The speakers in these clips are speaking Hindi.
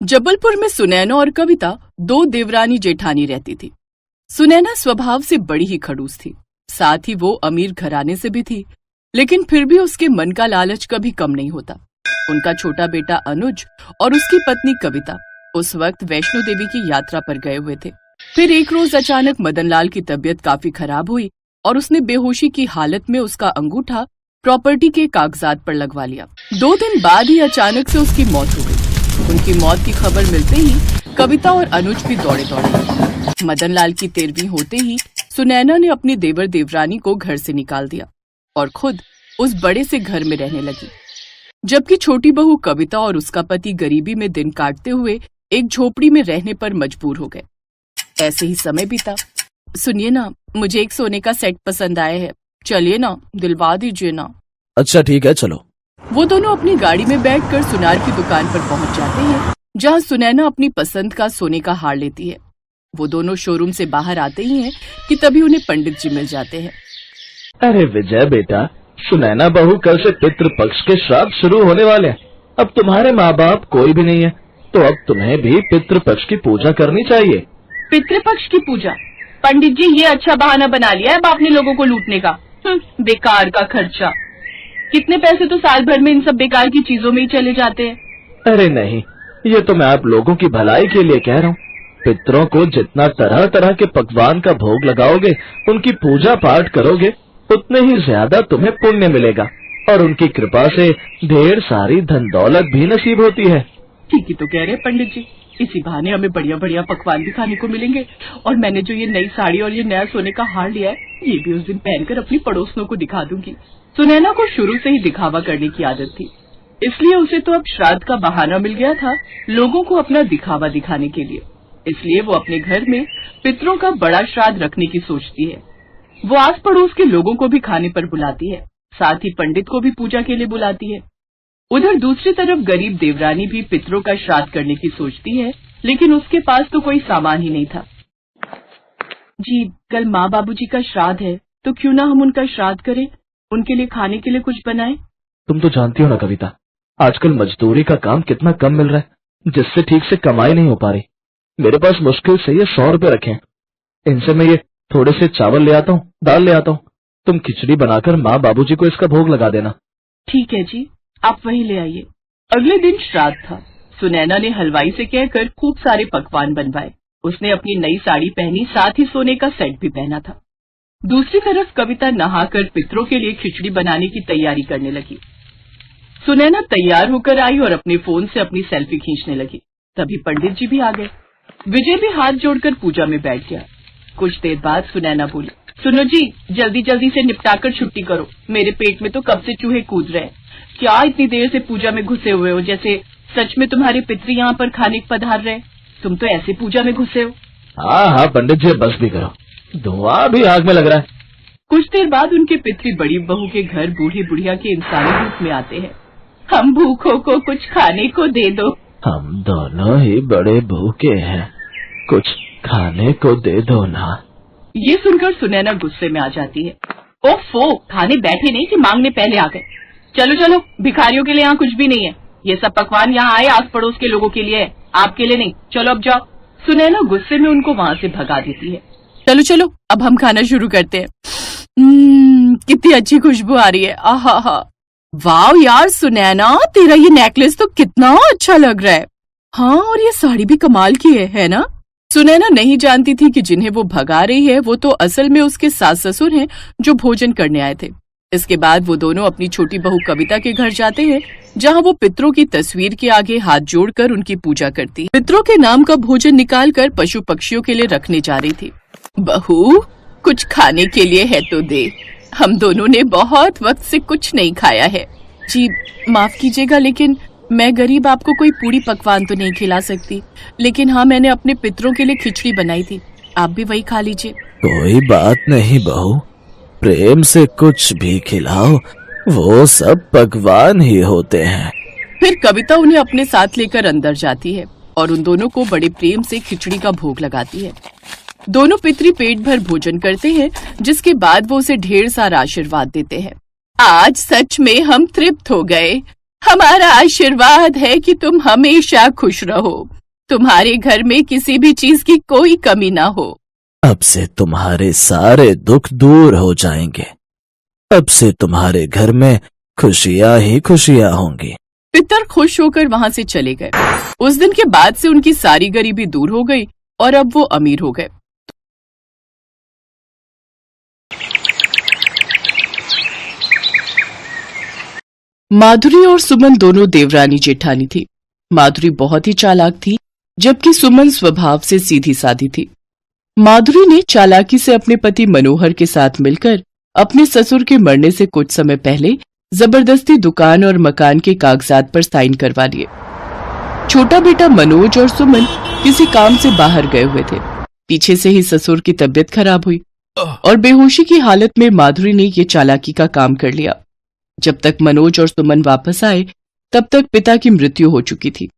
जबलपुर में सुनैना और कविता दो देवरानी जेठानी रहती थी। सुनैना स्वभाव से बड़ी ही खड़ूस थी, साथ ही वो अमीर घराने से भी थी, लेकिन फिर भी उसके मन का लालच कभी कम नहीं होता। उनका छोटा बेटा अनुज और उसकी पत्नी कविता उस वक्त वैष्णो देवी की यात्रा पर गए हुए थे। फिर एक रोज अचानक मदनलाल की तबीयत काफी खराब हुई और उसने बेहोशी की हालत में उसका अंगूठा प्रॉपर्टी के कागजात पर लगवा लिया। 2 दिन बाद ही अचानक से उसकी मौत हो गई। उनकी मौत की खबर मिलते ही कविता और अनुज भी दौड़े। मदनलाल की 13वीं होते ही सुनैना ने अपनी देवर देवरानी को घर से निकाल दिया और खुद उस बड़े से घर में रहने लगी, जबकि छोटी बहू कविता और उसका पति गरीबी में दिन काटते हुए एक झोपड़ी में रहने पर मजबूर हो गए। ऐसे ही समय बीता। सुनिए ना, मुझे एक सोने का सेट पसंद आया है, चलिए ना, दिलवा दीजिए ना। अच्छा ठीक है, चलो। वो दोनों अपनी गाड़ी में बैठकर सुनार की दुकान पर पहुंच जाते हैं, जहां सुनैना अपनी पसंद का सोने का हार लेती है। वो दोनों शोरूम से बाहर आते ही हैं कि तभी उन्हें पंडित जी मिल जाते हैं। अरे विजय बेटा, सुनैना बहू, कल से पितृपक्ष के श्राद्ध शुरू होने वाले हैं। अब तुम्हारे माँ बाप कोई भी नहीं है, तो अब तुम्हें भी पितृपक्ष की पूजा करनी चाहिए। पितृपक्ष की पूजा? पंडित जी, ये अच्छा बहाना बना लिया है आपने लोगों को लूटने का। बेकार का खर्चा। कितने पैसे तो साल भर में इन सब बेकार की चीजों में ही चले जाते हैं। अरे नहीं, ये तो मैं आप लोगों की भलाई के लिए कह रहा हूँ। पितरों को जितना तरह तरह के पकवान का भोग लगाओगे, उनकी पूजा पाठ करोगे, उतने ही ज्यादा तुम्हें पुण्य मिलेगा और उनकी कृपा से ढेर सारी धन दौलत भी नसीब होती है। ठीक ही तो कह रहे हैं पंडित जी, इसी बहाने हमें बढ़िया बढ़िया पकवान भी खाने को मिलेंगे। और मैंने जो ये नई साड़ी और ये नया सोने का हार लिया है, ये भी उस दिन पहनकर अपनी पड़ोसनों को दिखा दूंगी। सुनैना को शुरू से ही दिखावा करने की आदत थी, इसलिए उसे तो अब श्राद्ध का बहाना मिल गया था लोगों को अपना दिखावा दिखाने के लिए। इसलिए वो अपने घर में पितरों का बड़ा श्राद्ध रखने की सोचती है। वो आस पड़ोस के लोगों को भी खाने पर बुलाती है, साथ ही पंडित को भी पूजा के लिए बुलाती है। उधर दूसरी तरफ गरीब देवरानी भी पितरों का श्राद्ध करने की सोचती है, लेकिन उसके पास तो कोई सामान ही नहीं था। जी, कल माँ बाबूजी का श्राद्ध है, तो क्यों ना हम उनका श्राद्ध करें, उनके लिए खाने के लिए कुछ बनाएं। तुम तो जानती हो ना कविता, आजकल मजदूरी का काम कितना कम मिल रहा है, जिससे ठीक से कमाई नहीं हो पा रही। मेरे पास मुश्किल से ये 100 रुपए रखे हैं, इनसे मैं ये थोड़े से चावल ले आता हूँ, दाल ले आता हूँ। तुम खिचड़ी बनाकर माँ बाबूजी को इसका भोग लगा देना। ठीक है जी, आप वही ले आइए। अगले दिन श्राद्ध था। सुनैना ने हलवाई से कहकर खूब सारे पकवान बनवाए। उसने अपनी नई साड़ी पहनी, साथ ही सोने का सेट भी पहना था। दूसरी तरफ कविता नहाकर पितरों के लिए खिचड़ी बनाने की तैयारी करने लगी। सुनैना तैयार होकर आई और अपने फोन से अपनी सेल्फी खींचने लगी। तभी पंडित जी भी आ गए। विजय भी हाथ जोड़कर पूजा में बैठ गया। कुछ देर बाद सुनैना बोली, सुनो जी, जल्दी जल्दी से निपटाकर छुट्टी करो, मेरे पेट में तो कब से चूहे कूद रहे हैं। क्या इतनी देर से पूजा में घुसे हुए हो, जैसे सच में तुम्हारे पितृ यहाँ पर खाने पधार रहे। तुम तो ऐसे पूजा में घुसे हो। हाँ पंडित जी, बस भी करो, धुआं भी आग में लग रहा है। कुछ देर बाद उनके पितृ बड़ी बहू के घर बूढ़ी बुढ़िया के इंसानी रूप में आते हैं। हम भूखों को कुछ खाने को दे दो। हम दोनों ही बड़े भूखे हैं, कुछ खाने को दे दो ना। ये सुनकर सुनैना गुस्से में आ जाती है। ओफो, खाने बैठे नहीं कि मांगने पहले आ गए। चलो चलो, भिखारियों के लिए यहाँ कुछ भी नहीं है। ये सब पकवान यहाँ आए आस पड़ोस के लोगों के लिए है, आपके लिए नहीं। चलो अब जाओ। सुनैना गुस्से में उनको वहाँ से भगा देती है। चलो चलो, अब हम खाना शुरू करते हैं। कितनी अच्छी खुशबू आ रही है। आहा, वाह यार सुनैना, तेरा ये नेकलेस तो कितना अच्छा लग रहा है। हाँ, और ये साड़ी भी कमाल की है ना? सुनैना नहीं जानती थी कि जिन्हें वो भगा रही है वो तो असल में उसके सास ससुर हैं, जो भोजन करने आए थे। इसके बाद वो दोनों अपनी छोटी बहू कविता के घर जाते हैं, जहाँ वो पितरों की तस्वीर के आगे हाथ जोड़कर उनकी पूजा करती है। पितरों के नाम का भोजन निकालकर पशु पक्षियों के लिए रखने जा रही थी। बहू, कुछ खाने के लिए है तो दे, हम दोनों ने बहुत वक्त से कुछ नहीं खाया है। जी माफ कीजिएगा, लेकिन मैं गरीब आपको कोई पूरी पकवान तो नहीं खिला सकती, लेकिन हाँ, मैंने अपने पितरों के लिए खिचड़ी बनाई थी, आप भी वही खा लीजिए। कोई बात नहीं बहू, प्रेम से कुछ भी खिलाओ, वो सब पकवान ही होते हैं। फिर कविता उन्हें अपने साथ लेकर अंदर जाती है और उन दोनों को बड़े प्रेम से खिचड़ी का भोग लगाती है। दोनों पितरी पेट भर भोजन करते हैं, जिसके बाद वो उसे ढेर सारा आशीर्वाद देते हैं। आज सच में हम तृप्त हो गए, हमारा आशीर्वाद है कि तुम हमेशा खुश रहो, तुम्हारे घर में किसी भी चीज की कोई कमी ना हो। अब से तुम्हारे सारे दुख दूर हो जाएंगे। अब से तुम्हारे घर में खुशियां ही खुशियां होंगी। पितर खुश होकर वहां से चले गए। उस दिन के बाद से उनकी सारी गरीबी दूर हो गई और अब वो अमीर हो गए। माधुरी और सुमन दोनों देवरानी जेठानी थी। माधुरी बहुत ही चालाक थी, जबकि सुमन स्वभाव से सीधी सादी थी। माधुरी ने चालाकी से अपने पति मनोहर के साथ मिलकर अपने ससुर के मरने से कुछ समय पहले जबरदस्ती दुकान और मकान के कागजात पर साइन करवा लिए। छोटा बेटा मनोज और सुमन किसी काम से बाहर गए हुए थे। पीछे से ही ससुर की तबीयत खराब हुई और बेहोशी की हालत में माधुरी ने ये चालाकी का काम कर लिया। जब तक मनोज और सुमन वापस आए तब तक पिता की मृत्यु हो चुकी थी।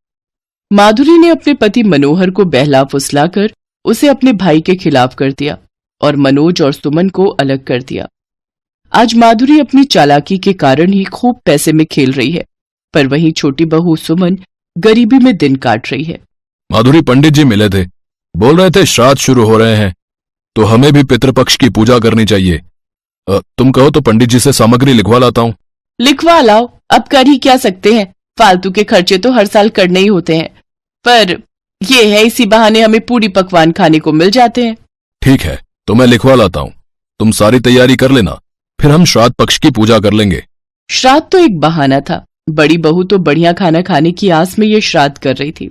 माधुरी ने अपने पति मनोहर को बहला फुसलाकर उसे अपने भाई के खिलाफ कर दिया और मनोज और सुमन को अलग कर दिया। आज माधुरी अपनी चालाकी के कारण ही खूब पैसे में खेल रही है, पर वहीं छोटी बहू सुमन गरीबी में दिन काट रही है। माधुरी, पंडित जी मिले थे, बोल रहे थे श्राद्ध शुरू हो रहे हैं तो हमें भी पितृपक्ष की पूजा करनी चाहिए। तुम कहो तो पंडित जी से सामग्री लिखवा लाता हूँ। लिखवा लाओ, अब कर ही क्या सकते हैं, फालतू के खर्चे तो हर साल करने ही होते हैं, पर ये है इसी बहाने हमें पूरी पकवान खाने को मिल जाते हैं। ठीक है, तो मैं लिखवा लाता हूँ, तुम सारी तैयारी कर लेना, फिर हम श्राद्ध पक्ष की पूजा कर लेंगे। श्राद्ध तो एक बहाना था, बड़ी बहू तो बढ़िया खाना खाने की आस में ये श्राद्ध कर रही थी।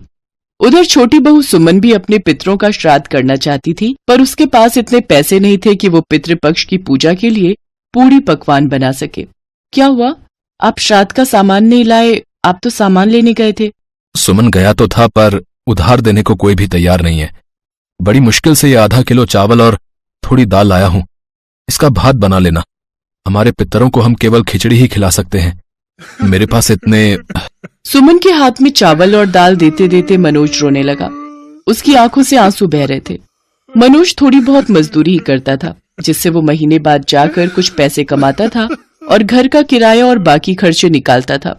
उधर छोटी बहू सुमन भी अपने पितरों का श्राद्ध करना चाहती थी, पर उसके पास इतने पैसे नहीं थे कि वो पितृपक्ष की पूजा के लिए पूरी पकवान बना सके। क्या हुआ, आप श्राद्ध का सामान नहीं लाए? आप तो सामान लेने गए थे। सुमन गया तो था, पर उधार देने को कोई भी तैयार नहीं है। बड़ी मुश्किल से ये आधा किलो चावल और थोड़ी दाल लाया हूं, इसका भात बना लेना। हमारे पितरों को हम केवल खिचड़ी ही खिला सकते हैं, मेरे पास इतने। सुमन के हाथ में चावल और दाल देते देते मनोज रोने लगा। उसकी आंखों से आंसू बह रहे थे। मनोज थोड़ी बहुत मजदूरी ही करता था, जिससे वो महीने बाद जाकर कुछ पैसे कमाता था और घर का किराया और बाकी खर्चे निकालता था।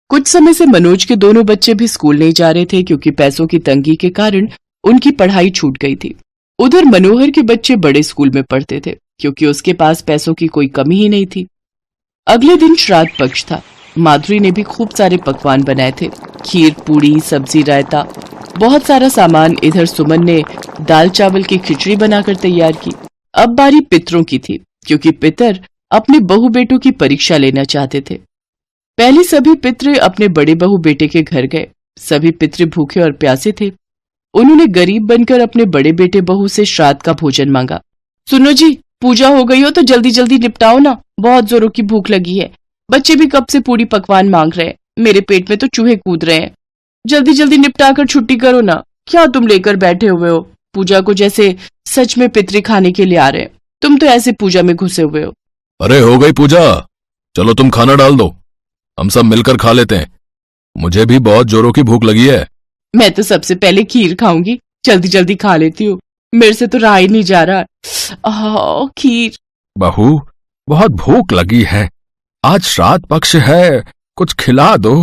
कुछ समय से मनोज के दोनों बच्चे भी स्कूल नहीं जा रहे थे, क्योंकि पैसों की तंगी के कारण उनकी पढ़ाई छूट गई थी। उधर मनोहर के बच्चे बड़े स्कूल में पढ़ते थे, क्योंकि उसके पास पैसों की कोई कमी ही नहीं थी। अगले दिन श्राद्ध पक्ष था। माधुरी ने भी खूब सारे पकवान बनाए थे, खीर, पूड़ी, सब्जी, रायता, बहुत सारा सामान। इधर सुमन ने दाल चावल की खिचड़ी बनाकर तैयार की। अब बारी पितरों की थी, क्योंकि पितर अपने बहू बेटों की परीक्षा लेना चाहते थे। पहले सभी पितृ अपने बड़े बहू बेटे के घर गए। सभी पितृ भूखे और प्यासे थे। उन्होंने गरीब बनकर अपने बड़े बेटे बहू से श्राद्ध का भोजन मांगा। सुनो जी, पूजा हो गई हो तो जल्दी जल्दी निपटाओ ना, बहुत जोरों की भूख लगी है। बच्चे भी कब से पूरी पकवान मांग रहे हैं, मेरे पेट में तो चूहे कूद रहे हैं। जल्दी जल्दी निपटा कर छुट्टी करो ना। क्या तुम लेकर बैठे हुए हो पूजा को, जैसे सच में पितृ खाने के लिए आ रहे हैं। तुम तो ऐसे पूजा में घुसे हुए हो। अरे हो गई पूजा, चलो तुम खाना डाल दो, हम सब मिलकर खा लेते हैं। मुझे भी बहुत जोरों की भूख लगी है। मैं तो सबसे पहले खीर खाऊंगी, जल्दी जल्दी खा लेती हूँ, मेरे से तो रहा ही नहीं जा रहा। खीर। बहू, बहुत भूख लगी है, आज श्राद्ध पक्ष है, कुछ खिला दो।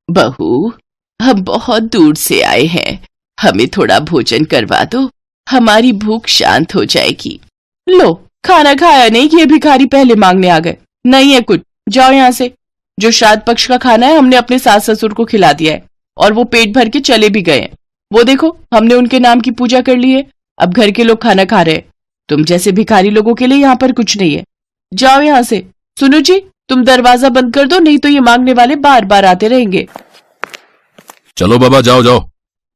बहू, हम बहुत दूर से आए हैं, हमें थोड़ा भोजन करवा दो, हमारी भूख शांत हो जाएगी। लो, खाना खाया नहीं कि ये भिखारी पहले मांगने आ गए। नहीं है कुछ, जाओ यहाँ से। जो श्राद्ध पक्ष का खाना है हमने अपने सास ससुर को खिला दिया है और वो पेट भर के चले भी गए हैं। वो देखो, हमने उनके नाम की पूजा कर ली है, अब घर के लोग खाना खा रहे हैं। तुम जैसे भिखारी लोगों के लिए यहाँ पर कुछ नहीं है, जाओ यहाँ से। सुनो जी, तुम दरवाजा बंद कर दो, नहीं तो ये मांगने वाले बार बार आते रहेंगे। चलो बाबा, जाओ जाओ।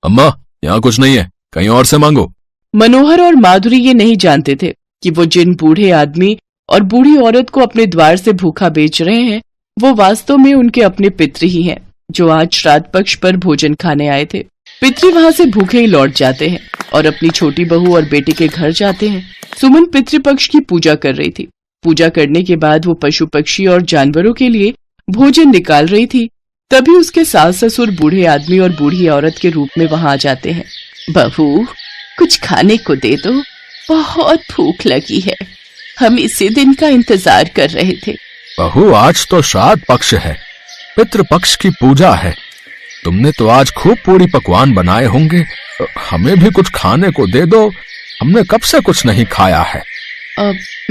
अम्मा, यहाँ कुछ नहीं है, कहीं और से मांगो। मनोहर और माधुरी ये नहीं जानते थे कि वो जिन बूढ़े आदमी और बूढ़ी औरत को अपने द्वार से भूखा बेच रहे हैं, वो वास्तव में उनके अपने पितृ ही हैं, जो आज श्राद्ध पक्ष पर भोजन खाने आए थे। पितृ वहां से भूखे ही लौट जाते हैं और अपनी छोटी बहू और बेटे के घर जाते हैं। सुमन पितृपक्ष की पूजा कर रही थी। पूजा करने के बाद वो पशु पक्षी और जानवरों के लिए भोजन निकाल रही थी, तभी उसके सास ससुर बूढ़े आदमी और बूढ़ी औरत के रूप में वहां आ जाते हैं। बहू, कुछ खाने को दे दो, बहुत भूख लगी है, हम इसी दिन का इंतजार कर रहे थे। बहू, आज तो श्राद्ध पक्ष है, पितृपक्ष की पूजा है। तुमने तो आज खूब पूरी पकवान बनाए होंगे, हमें भी कुछ खाने को दे दो, हमने कब से कुछ नहीं खाया है।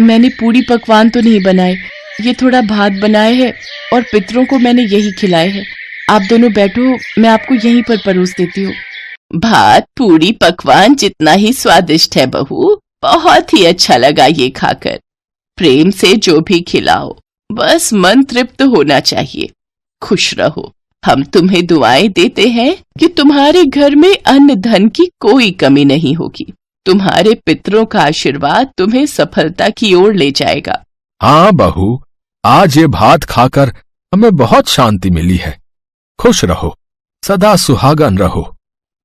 मैंने पूरी पकवान तो नहीं बनाए, ये थोड़ा भात बनाए है और पितरों को मैंने यही खिलाए हैं। आप दोनों बैठो, मैं आपको यहीं पर परोस देती हूँ। भात पूरी पकवान जितना ही स्वादिष्ट है बहू, बहुत ही अच्छा लगा ये खाकर। प्रेम से जो भी खिलाओ, बस मन तृप्त होना चाहिए। खुश रहो। हम तुम्हें दुआएं देते हैं कि तुम्हारे घर में अन्न धन की कोई कमी नहीं होगी। तुम्हारे पितरों का आशीर्वाद तुम्हें सफलता की ओर ले जाएगा। हाँ बहू, आज ये भात खाकर हमें बहुत शांति मिली है। खुश रहो, सदा सुहागन रहो।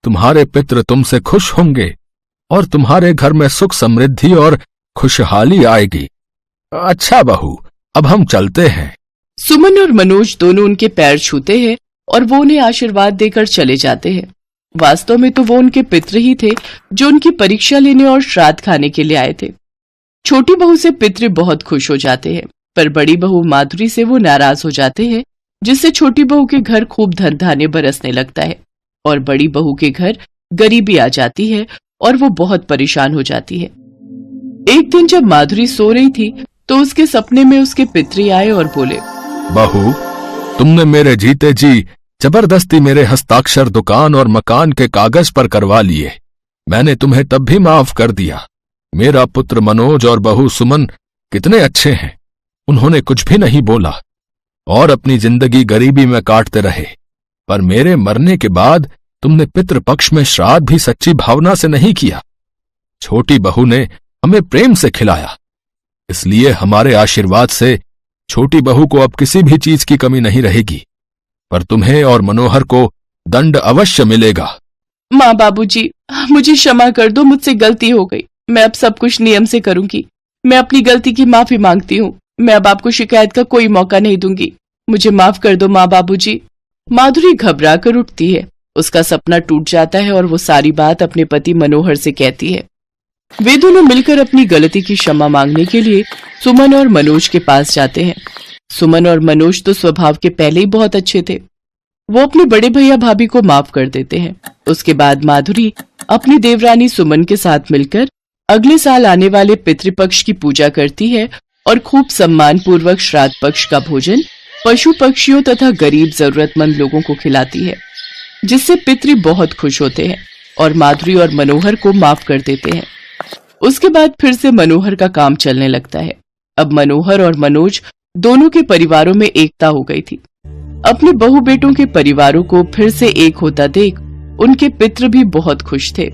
तुम्हारे पितृ तुमसे खुश होंगे और तुम्हारे घर में सुख समृद्धि और खुशहाली आएगी। अच्छा बहू, अब हम चलते हैं। सुमन और मनोज दोनों उनके पैर छूते हैं और वो उन्हें आशीर्वाद देकर चले जाते हैं। वास्तव में तो वो उनके पितृ ही थे जो उनकी परीक्षा लेने और श्राद्ध खाने के लिए आए थे। छोटी बहू से पितृ बहुत खुश हो जाते हैं, पर बड़ी बहू माधुरी से वो नाराज हो जाते हैं, जिससे छोटी बहू के घर खूब धन धान्य बरसने लगता है और बड़ी बहू के घर गरीबी आ जाती है और वो बहुत परेशान हो जाती है। एक दिन जब माधुरी सो रही थी तो उसके सपने में उसके पितृ आए और बोले, बहू, तुमने मेरे जीते जी जबरदस्ती मेरे हस्ताक्षर दुकान और मकान के कागज पर करवा लिए। मैंने तुम्हें तब भी माफ कर दिया। मेरा पुत्र मनोज और बहू सुमन कितने अच्छे हैं, उन्होंने कुछ भी नहीं बोला और अपनी जिंदगी गरीबी में काटते रहे। पर मेरे मरने के बाद तुमने पितृपक्ष में श्राद्ध भी सच्ची भावना से नहीं किया। छोटी बहू ने हमें प्रेम से खिलाया, इसलिए हमारे आशीर्वाद से छोटी बहू को अब किसी भी चीज की कमी नहीं रहेगी। पर तुम्हें और मनोहर को दंड अवश्य मिलेगा। माँ बाबूजी, मुझे क्षमा कर दो, मुझसे गलती हो गई। मैं अब सब कुछ नियम से करूंगी। मैं अपनी गलती की माफी मांगती हूँ। मैं अब आपको शिकायत का कोई मौका नहीं दूंगी। मुझे माफ कर दो माँ बाबूजी। माधुरी घबरा कर उठती है, उसका सपना टूट जाता है और वो सारी बात अपने पति मनोहर से कहती है। वे दोनों मिलकर अपनी गलती की क्षमा मांगने के लिए सुमन और मनोज के पास जाते हैं। सुमन और मनोज तो स्वभाव के पहले ही बहुत अच्छे थे, वो अपने बड़े भैया भाभी को माफ कर देते हैं। उसके बाद माधुरी अपनी देवरानी सुमन के साथ मिलकर अगले साल आने वाले पितृपक्ष की पूजा करती है और खूब सम्मान पूर्वक श्राद्ध पक्ष का भोजन पशु पक्षियों तथा गरीब जरूरतमंद लोगों को खिलाती है, जिससे पितृ बहुत खुश होते हैं और माधुरी और मनोहर को माफ कर देते हैं। उसके बाद फिर से मनोहर का काम चलने लगता है। अब मनोहर और मनोज दोनों के परिवारों में एकता हो गई थी। अपने बहू बेटों के परिवारों को फिर से एक होता देख उनके पितृ भी बहुत खुश थे।